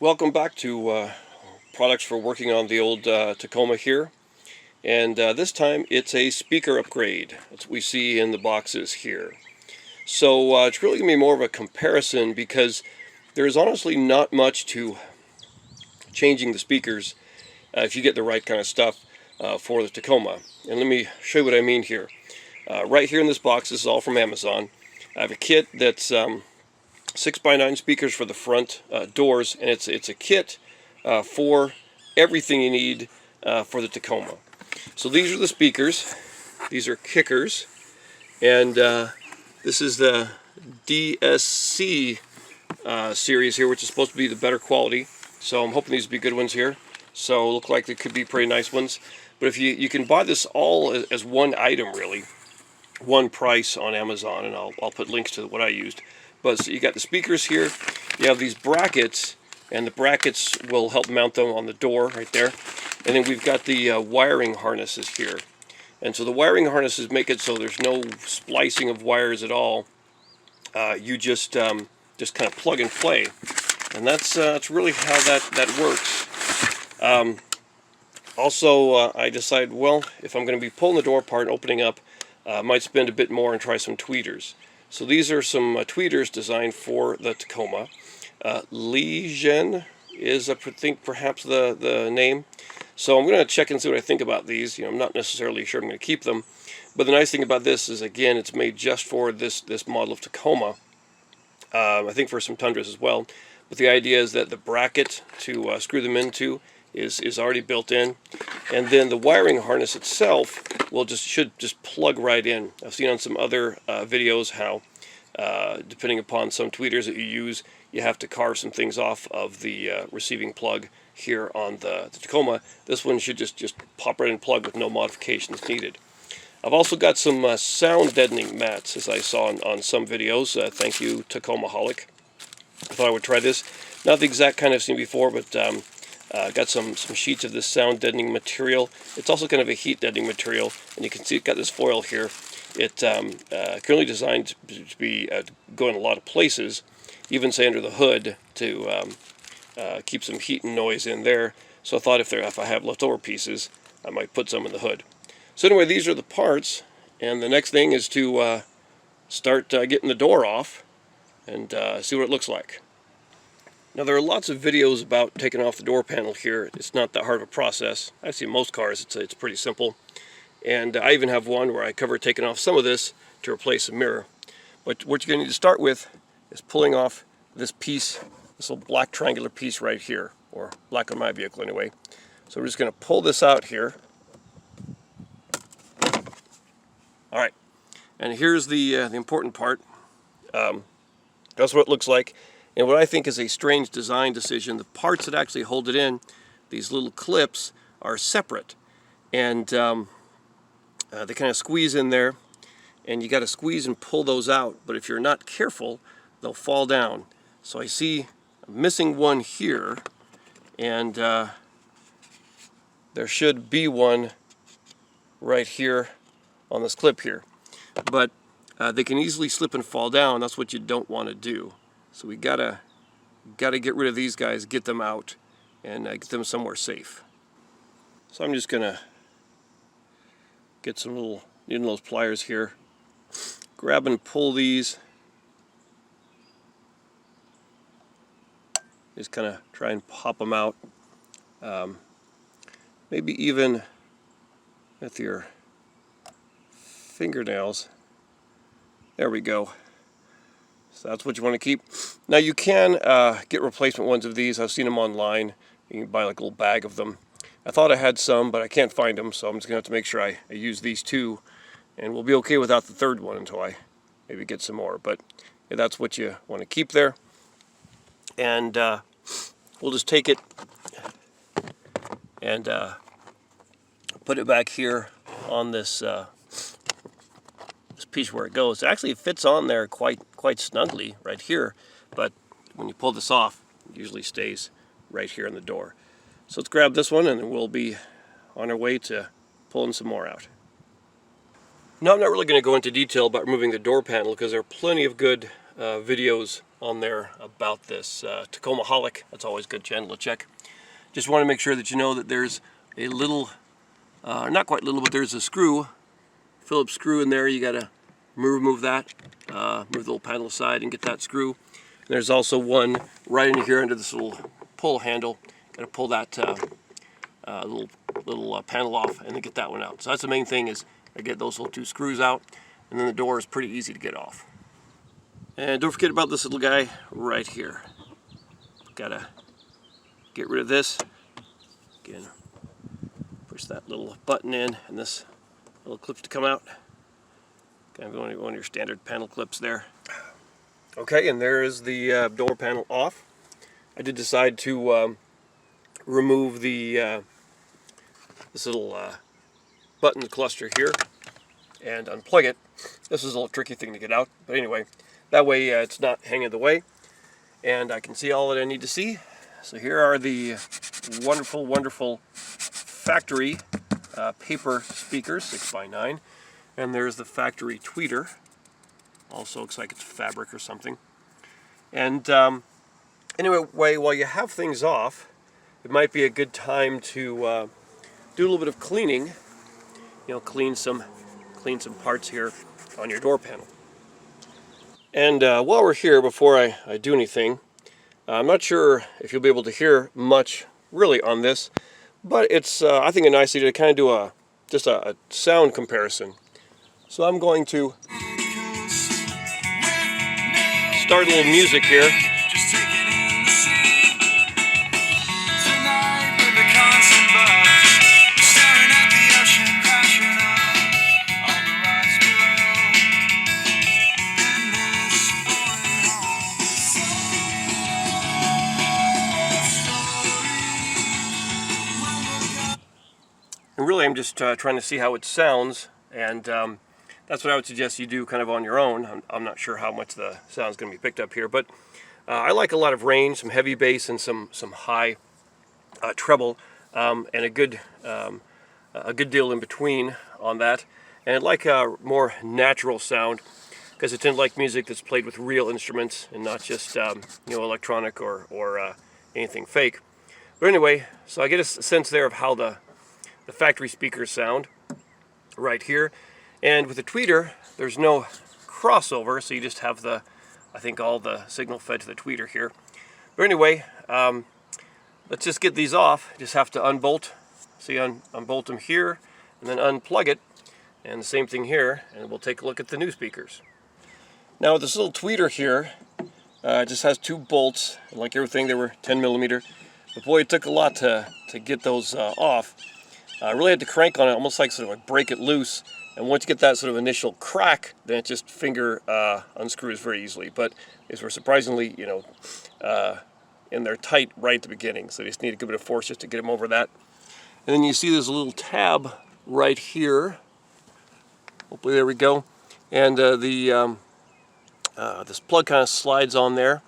Welcome back to products for working on the old Tacoma here, and this time it's a speaker upgrade. That's what we see in the boxes here. So it's really going to be more of a comparison because there's honestly not much to changing the speakers if you get the right kind of stuff for the Tacoma. And let me show you what I mean here. Right here in this box, this is all from Amazon. I have a kit that's 6x9 speakers for the front doors, and it's a kit for everything you need for the Tacoma. So these are the speakers. These are kickers, and this is the DSC series here, which is supposed to be the better quality. So I'm hoping these will be good ones here. So look like they could be pretty nice ones. But if you can buy this all as one item, really, one price on Amazon, and I'll put links to what I used. But so you got the speakers here, you have these brackets, and the brackets will help mount them on the door right there. And then we've got the wiring harnesses here. And so the wiring harnesses make it so there's no splicing of wires at all. You just kind of plug and play. And that's really how that works. Also, I decided, well, if I'm going to be pulling the door apart and opening up, I might spend a bit more and try some tweeters. So these are some tweeters designed for the Tacoma. Legion is, I think, perhaps the name. So I'm going to check and see what I think about these. I'm not necessarily sure I'm going to keep them. But the nice thing about this is, again, it's made just for this model of Tacoma. I think for some Tundras as well. But the idea is that the bracket to screw them into is already built in, and then the wiring harness itself should just plug right in. I've seen on some other videos how depending upon some tweeters that you use, you have to carve some things off of the receiving plug here on the Tacoma. This one should just pop right in plug with no modifications needed. I've also got some sound deadening mats, as I saw on some videos. Thank you, Tacomaholic. I thought I would try this. Not the exact kind I've seen before, but got some sheets of this sound deadening material. It's also kind of a heat deadening material, and you can see it's got this foil here. It's currently designed to be go in a lot of places, even say under the hood, to keep some heat and noise in there. So I thought if I have leftover pieces, I might put some in the hood. So anyway, these are the parts, and the next thing is to start getting the door off and see what it looks like. Now, there are lots of videos about taking off the door panel here. It's not that hard of a process. I've seen most cars, it's pretty simple. And I even have one where I cover taking off some of this to replace a mirror. But what you're going to need to start with is pulling off this piece, this little black triangular piece right here, or black on my vehicle anyway. So we're just going to pull this out here. All right, and here's the important part. That's what it looks like. And what I think is a strange design decision, the parts that actually hold it in, these little clips, are separate. And they kind of squeeze in there, and you got to squeeze and pull those out. But if you're not careful, they'll fall down. So I see I'm missing one here, and there should be one right here on this clip here. But they can easily slip and fall down. That's what you don't want to do. So we gotta get rid of these guys, get them out, and get them somewhere safe. So I'm just gonna get some little needle nose pliers here, grab and pull these. Just kind of try and pop them out. Maybe even with your fingernails. There we go. So that's what you want to keep. Now you can get replacement ones of these. I've seen them online. You can buy like a little bag of them. I thought I had some, but I can't find them, so I'm just going to have to make sure I use these two. And we'll be okay without the third one until I maybe get some more. But yeah, that's what you want to keep there. And we'll just take it and put it back here on this piece where it goes. It actually fits on there quite snugly right here, but when you pull this off, it usually stays right here in the door. So let's grab this one, and then we'll be on our way to pulling some more out. Now, I'm not really going to go into detail about removing the door panel because there are plenty of good videos on there about this Tacoma Holic. That's always a good channel to check. Just want to make sure that you know that there's a little, not quite little, but there's a screw, Phillips screw in there. You got to remove that, move the little panel aside and get that screw. And there's also one right in here under this little pull handle. Got to pull that little panel off and then get that one out. So that's the main thing, is I get those little two screws out, and then the door is pretty easy to get off. And don't forget about this little guy right here. Gotta get rid of this. Again, push that little button in, and this little clips to come out. Kind of one of your standard panel clips there. Okay, and there is the door panel off. I did decide to remove the this little button cluster here and unplug it. This is a little tricky thing to get out, but anyway, that way it's not hanging in the way, and I can see all that I need to see. So here are the wonderful, wonderful factory paper speakers, 6x9, and there's the factory tweeter. Also looks like it's fabric or something. And anyway, while you have things off, it might be a good time to do a little bit of cleaning. You know, clean some parts here on your door panel. And while we're here, before I do anything, I'm not sure if you'll be able to hear much really on this, but it's I think a nice idea to kind of do just a sound comparison. So I'm going to start a little music here. And really, I'm just trying to see how it sounds, and that's what I would suggest you do kind of on your own. I'm not sure how much the sound's going to be picked up here, but I like a lot of range, some heavy bass, and some high treble, and a good deal in between on that. And I like a more natural sound, because I tend to like music that's played with real instruments and not just you know, electronic or anything fake. But anyway, so I get a sense there of how the factory speakers sound right here. And with the tweeter, there's no crossover, so you just have I think all the signal fed to the tweeter here. But anyway, let's just get these off. Just have to unbolt. See, unbolt them here, and then unplug it. And the same thing here, and we'll take a look at the new speakers. Now with this little tweeter here, it just has two bolts. Like everything, they were 10mm. But boy, it took a lot to get those off. I really had to crank on it, almost like sort of like break it loose. And once you get that sort of initial crack, then it just finger unscrews very easily. But these were surprisingly, you know, in there tight right at the beginning. So you just need a good bit of force just to get them over that. And then you see there's a little tab right here. Hopefully there we go. And this plug kind of slides on there.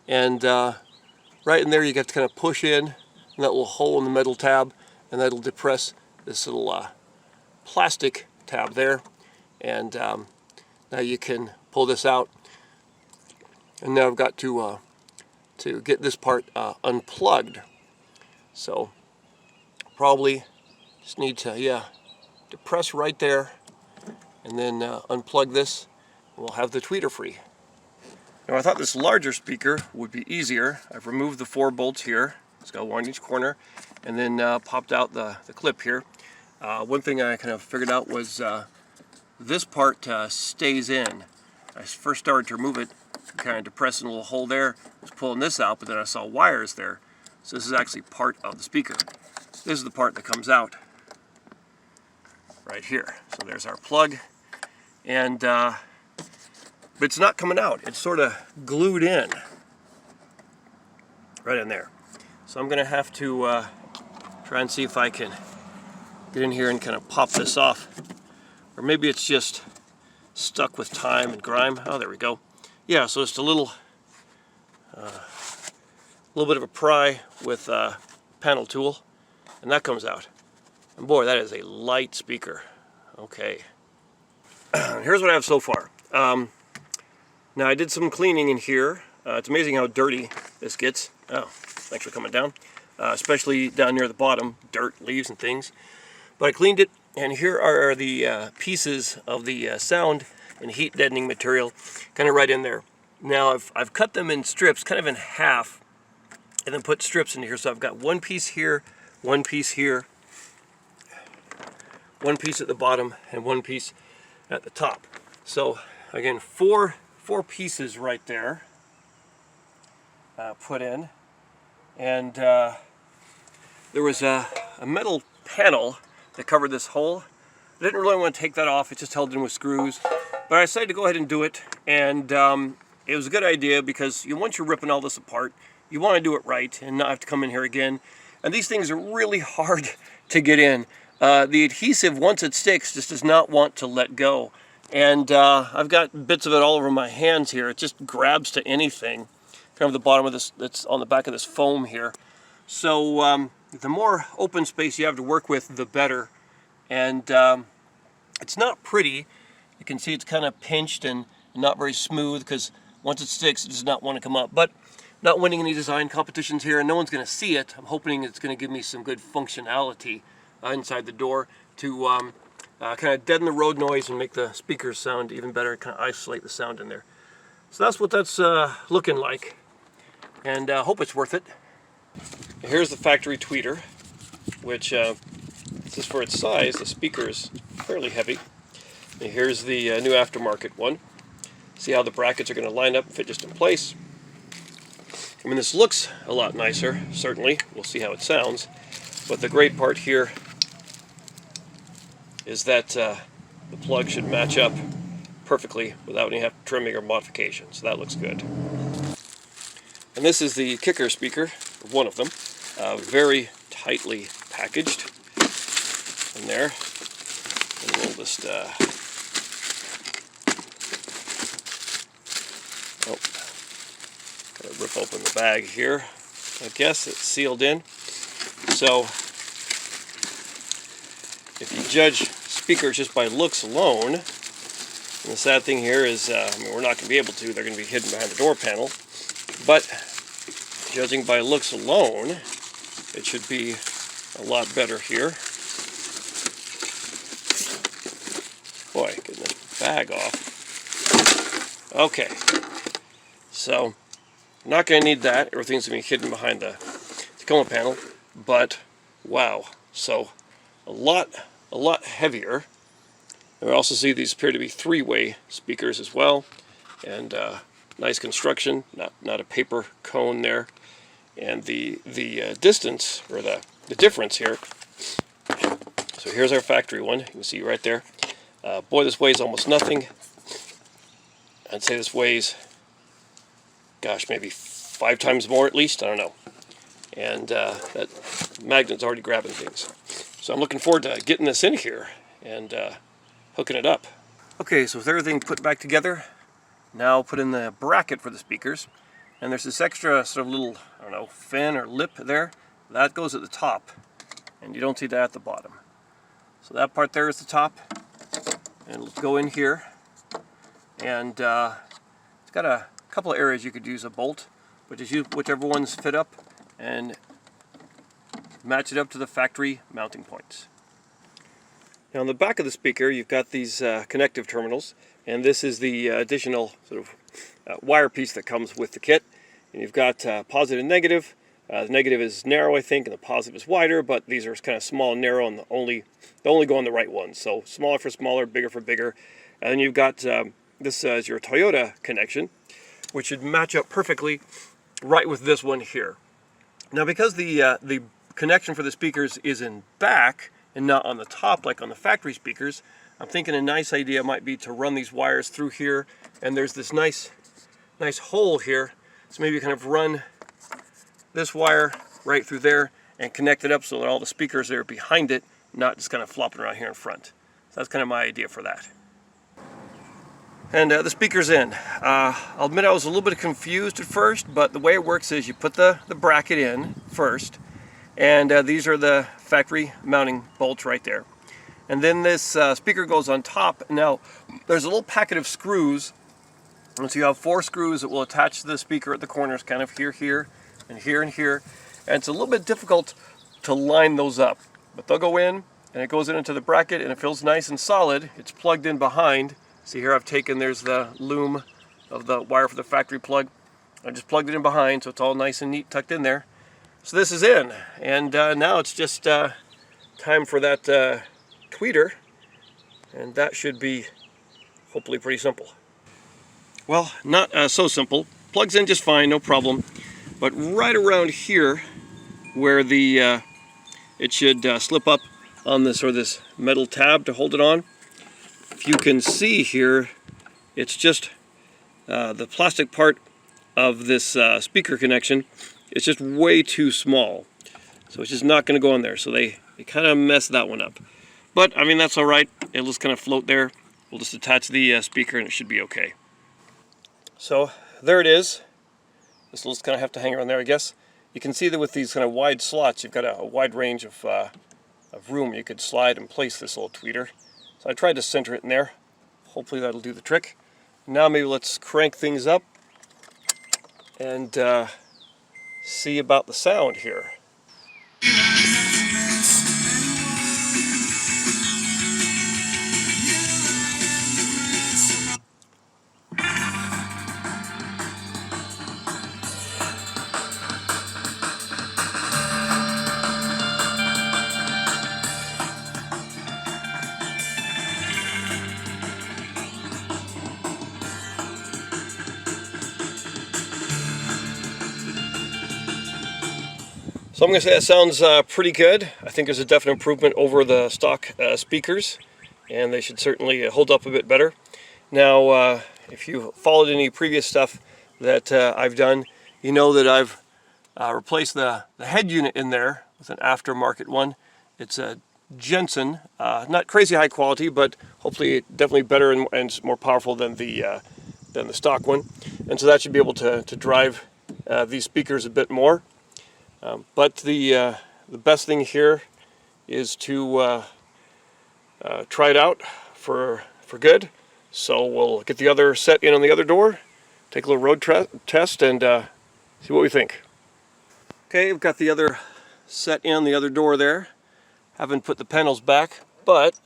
And right in there you got to kind of push in that little hole in the metal tab, and that'll depress this little plastic tab there. And now you can pull this out. And now I've got to get this part unplugged. So probably just need to, depress right there, and then unplug this, and we'll have the tweeter free. Now I thought this larger speaker would be easier. I've removed the 4 bolts here. It's got one in each corner, and then popped out the clip here. One thing I kind of figured out was this part stays in. I first started to remove it, kind of depressing a little hole there. I was pulling this out, but then I saw wires there. So this is actually part of the speaker. This is the part that comes out right here. So there's our plug, and but it's not coming out. It's sort of glued in right in there. So I'm going to have to try and see if I can get in here and kind of pop this off. Or maybe it's just stuck with time and grime. Oh, there we go. Yeah, so just a little bit of a pry with a panel tool, and that comes out. And boy, that is a light speaker. Okay. Here's what I have so far. Now I did some cleaning in here. It's amazing how dirty this gets. Oh, thanks for coming down. Especially down near the bottom, dirt, leaves, and things. But I cleaned it, and here are the pieces of the sound and heat deadening material, kind of right in there. Now I've cut them in strips, kind of in half, and then put strips in here. So I've got one piece here, one piece here, one piece at the bottom, and one piece at the top. So again, four pieces right there put in, and there was a metal panel that covered this hole. I didn't really want to take that off, it just held in with screws, but I decided to go ahead and do it, and it was a good idea because once you're ripping all this apart, you want to do it right and not have to come in here again. And these things are really hard to get in. The adhesive, once it sticks, just does not want to let go. And I've got bits of it all over my hands here. It just grabs to anything. Kind of the bottom of this, that's on the back of this foam here. So the more open space you have to work with, the better. And it's not pretty. You can see it's kind of pinched and not very smooth because once it sticks, it does not want to come up. But not winning any design competitions here, and no one's going to see it. I'm hoping it's going to give me some good functionality inside the door to kind of deaden the road noise and make the speakers sound even better, kind of isolate the sound in there. So that's what that's looking like, and hope it's worth it. Here's the factory tweeter, which just for its size, the speaker is fairly heavy. And here's the new aftermarket one. See how the brackets are going to line up and fit just in place. I mean, this looks a lot nicer, certainly. We'll see how it sounds. But the great part here is that the plug should match up perfectly without any trimming or modification. So that looks good. And this is the kicker speaker, one of them, very tightly packaged in there. And we'll just gotta rip open the bag here. I guess it's sealed in. So if you judge speakers just by looks alone, and the sad thing here is, I mean, we're not going to be able to. They're going to be hidden behind the door panel. But judging by looks alone, it should be a lot better here. Boy, getting this bag off. Okay, so I'm not going to need that. Everything's going to be hidden behind the Tacoma panel. But wow, so a lot heavier. And we also see these appear to be three-way speakers as well, and nice construction, not a paper cone there. And the distance, or the difference here. So here's our factory one. You can see right there. Boy, this weighs almost nothing. I'd say this weighs, gosh, maybe 5 times more at least. I don't know. And that magnet's already grabbing things. So I'm looking forward to getting this in here and hooking it up. Okay, so with everything put back together, now put in the bracket for the speakers. And there's this extra sort of little, I don't know, fin or lip there. That goes at the top, and you don't see that at the bottom. So that part there is the top, and let's go in here. And it's got a couple of areas you could use a bolt, but just use whichever ones fit up and match it up to the factory mounting points. Now on the back of the speaker you've got these connective terminals, and this is the additional sort of wire piece that comes with the kit. And you've got positive and negative. The negative is narrow, I think, and the positive is wider, but these are kind of small and narrow, and they only go on the right ones. So smaller for smaller, bigger for bigger. And then you've got this is your Toyota connection, which should match up perfectly right with this one here. Now because the connection for the speakers is in back and not on the top like on the factory speakers, I'm thinking a nice idea might be to run these wires through here, and there's this nice hole here, so maybe you kind of run this wire right through there and connect it up so that all the speakers are behind it, not just kind of flopping around here in front. So that's kind of my idea for that. And the speaker's in. I'll admit I was a little bit confused at first, but the way it works is you put the bracket in first, and these are the factory mounting bolts right there. And then this speaker goes on top. Now, there's a little packet of screws And so you have 4 screws that will attach to the speaker at the corners, kind of here, here, and here, and here. And it's a little bit difficult to line those up, but they'll go in, and it goes into the bracket, and it feels nice and solid. It's plugged in behind. See here, there's the loom of the wire for the factory plug. I just plugged it in behind, so it's all nice and neat tucked in there. So this is in, and now it's just time for that tweeter, and that should be hopefully pretty simple. Well, not so simple. Plugs in just fine, no problem. But right around here, where the it should slip up on this this metal tab to hold it on. If you can see here, it's just the plastic part of this speaker connection. It's just way too small, so it's just not going to go in there. So they kind of messed that one up. But I mean, that's all right. It'll just kind of float there. We'll just attach the speaker, and it should be okay. So there it is. This will just kind of have to hang around there, I guess. You can see that with these kind of wide slots, you've got a wide range of room. You could slide and place this little tweeter. So I tried to center it in there. Hopefully that'll do the trick. Now maybe let's crank things up and see about the sound here. So I'm going to say that sounds pretty good. I think there's a definite improvement over the stock speakers, and they should certainly hold up a bit better. Now, if you followed any previous stuff that I've done, you know that I've replaced the head unit in there with an aftermarket one. It's a Jensen, not crazy high quality, but hopefully definitely better and more powerful than the stock one. And so that should be able to drive these speakers a bit more. But the best thing here is to try it out for good. So we'll get the other set in on the other door, take a little road test, and see what we think. Okay, we've got the other set in the other door there. Haven't put the panels back, but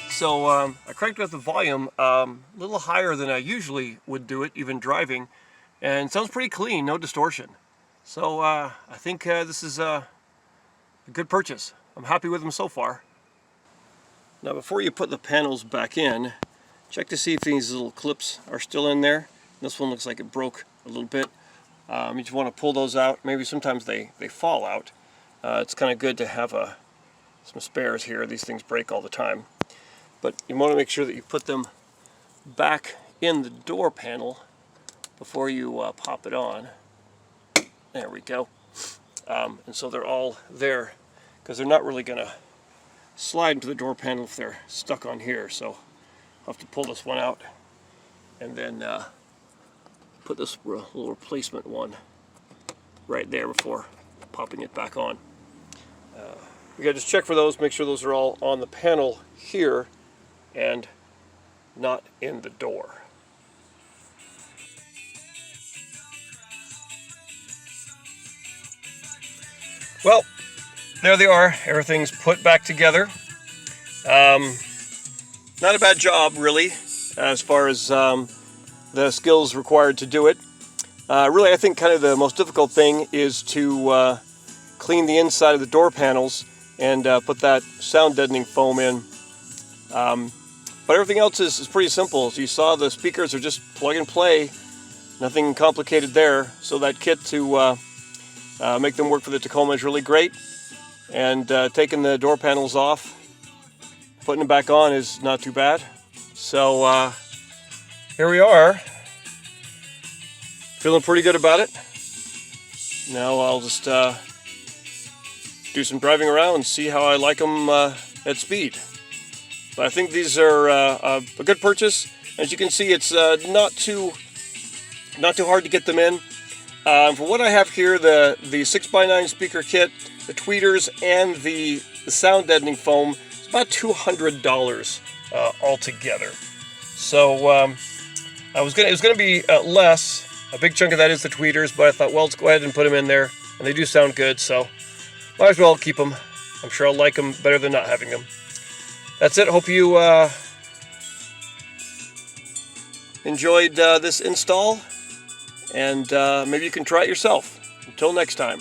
so I cranked up the volume a little higher than I usually would do it, even driving, and it sounds pretty clean, no distortion. So I think this is a good purchase. I'm happy with them so far. Now before you put the panels back in, check to see if these little clips are still in there. This one looks like it broke a little bit. You just want to pull those out. Maybe sometimes they fall out. It's kind of good to have some spares here. These things break all the time. But you want to make sure that you put them back in the door panel before you pop it on. There we go. And so they're all there, because they're not really going to slide into the door panel if they're stuck on here. So I'll have to pull this one out and then put this little replacement one right there before popping it back on. You gotta just check for those, make sure those are all on the panel here and not in the door. Well, there they are. Everything's put back together. Not a bad job, really, as far as the skills required to do it. Really, I think kind of the most difficult thing is to clean the inside of the door panels and put that sound deadening foam in. But everything else is pretty simple. As you saw, the speakers are just plug and play. Nothing complicated there. So that kit to make them work for the Tacoma is really great. And taking the door panels off, putting them back on is not too bad. So here we are. Feeling pretty good about it. Now I'll just do some driving around and see how I like them at speed. But I think these are a good purchase. As you can see, it's not too hard to get them in. For what I have here, the 6x9 speaker kit, the tweeters, and the sound deadening foam, it's about $200 altogether. So it was gonna be less. A big chunk of that is the tweeters, but I thought, well, let's go ahead and put them in there, and they do sound good, so might as well keep them. I'm sure I'll like them better than not having them. That's it. Hope you enjoyed this install, and maybe you can try it yourself. Until next time.